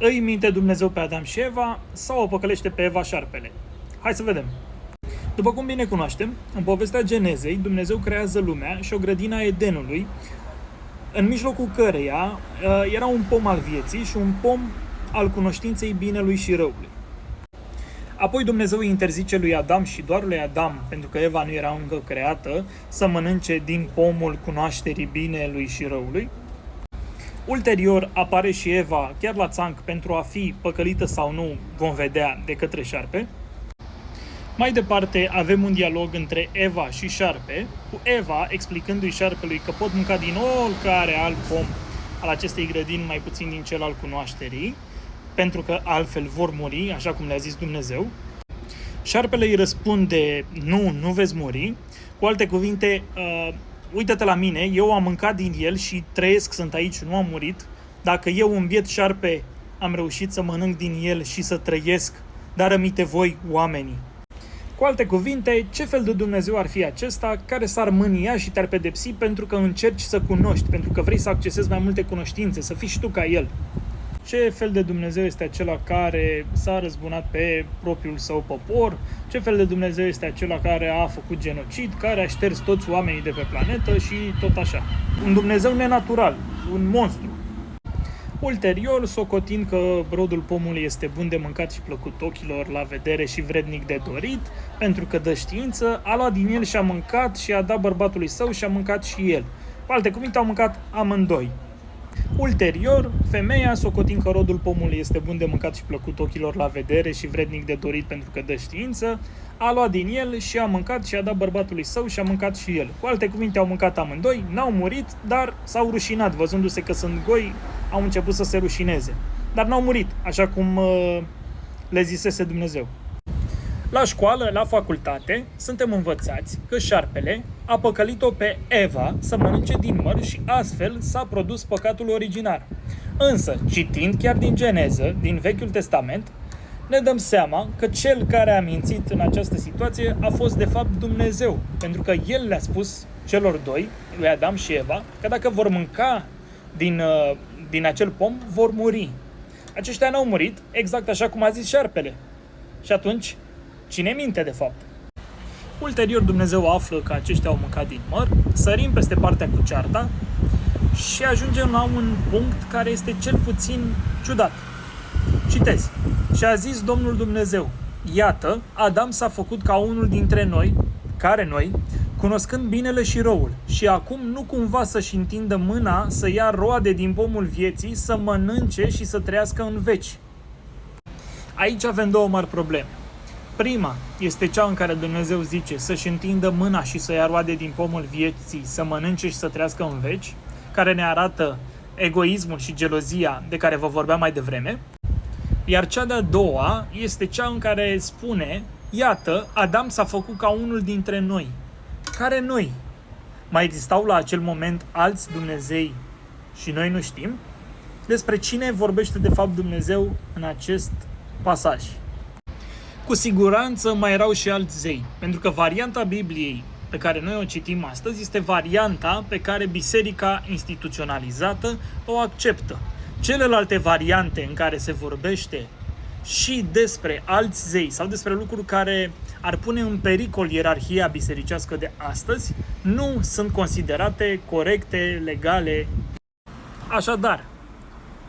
Îi minte Dumnezeu pe Adam și Eva sau o păcălește pe Eva șarpele? Hai să vedem. După cum bine cunoaștem, în povestea Genezei, Dumnezeu creează lumea și o grădină a Edenului, în mijlocul căreia era un pom al vieții și un pom al cunoștinței binelui și răului. Apoi Dumnezeu îi interzice lui Adam și doar lui Adam, pentru că Eva nu era încă creată, să mănânce din pomul cunoașterii binelui și răului. Ulterior apare și Eva chiar la țanc pentru a fi păcălită sau nu, vom vedea, de către șarpe. Mai departe avem un dialog între Eva și șarpe, cu Eva explicându-i șarpelui că pot mânca din oricare alt pom al acestei grădini, mai puțin din cel al cunoașterii, pentru că altfel vor muri, așa cum le-a zis Dumnezeu. Șarpele îi răspunde, nu veți muri. Cu alte cuvinte, uită-te la mine, eu am mâncat din el și trăiesc, sunt aici, nu am murit. Dacă eu, un biet șarpe, am reușit să mănânc din el și să trăiesc, dar rămite voi, oamenii. Cu alte cuvinte, ce fel de Dumnezeu ar fi acesta care s-ar mânia și te-ar pedepsi pentru că încerci să cunoști, pentru că vrei să accesezi mai multe cunoștințe, să fii și tu ca el? Ce fel de Dumnezeu este acela care s-a răzbunat pe propriul său popor? Ce fel de Dumnezeu este acela care a făcut genocid, care a șters toți oamenii de pe planetă și tot așa? Un Dumnezeu nenatural, un monstru. Ulterior, socotind că rodul pomului este bun de mâncat și plăcut ochilor la vedere și vrednic de dorit, pentru că dă știință, a luat din el și a mâncat și a dat bărbatului său și a mâncat și el. Cu alte cuvinte, au mâncat amândoi. Ulterior, femeia, socotind că rodul pomului este bun de mâncat și plăcut ochilor la vedere și vrednic de dorit pentru că dă știință, a luat din el și a mâncat și a dat bărbatului său și a mâncat și el. Cu alte cuvinte, au mâncat amândoi, n-au murit, dar s-au rușinat. Văzându-se că sunt goi, au început să se rușineze. Dar n-au murit, așa cum le zisese Dumnezeu. La școală, la facultate, suntem învățați că șarpele a păcălit-o pe Eva să mănânce din măr și astfel s-a produs păcatul originar. Însă, citind chiar din Geneză, din Vechiul Testament, ne dăm seama că cel care a mințit în această situație a fost de fapt Dumnezeu, pentru că El le-a spus celor doi, lui Adam și Eva, că dacă vor mânca din acel pom, vor muri. Aceștia n-au murit, exact așa cum a zis șarpele. Și atunci, cine minte de fapt? Ulterior Dumnezeu află că aceștia au mâncat din măr, sărim peste partea cu cearta și ajungem la un punct care este cel puțin ciudat. Citez. Și a zis Domnul Dumnezeu, iată, Adam s-a făcut ca unul dintre noi, care noi, cunoscând binele și răul, și acum nu cumva să-și întindă mâna să ia roade din pomul vieții, să mănânce și să trăiască în veci. Aici avem două mari probleme. Prima este cea în care Dumnezeu zice să-și întindă mâna și să ia roade din pomul vieții, să mănânce și să trăiască în veci, care ne arată egoismul și gelozia de care vă vorbeam mai devreme. Iar cea de-a doua este cea în care spune, iată, Adam s-a făcut ca unul dintre noi. Care noi? Mai existau la acel moment alți Dumnezei și noi nu știm? Despre cine vorbește de fapt Dumnezeu în acest pasaj? Cu siguranță mai erau și alți zei, pentru că varianta Bibliei pe care noi o citim astăzi este varianta pe care biserica instituționalizată o acceptă. Celelalte variante în care se vorbește și despre alți zei sau despre lucruri care ar pune în pericol ierarhia bisericească de astăzi, nu sunt considerate corecte, legale. Așadar,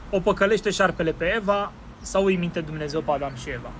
o păcălește șarpele pe Eva sau îi minte Dumnezeu pe Adam și Eva?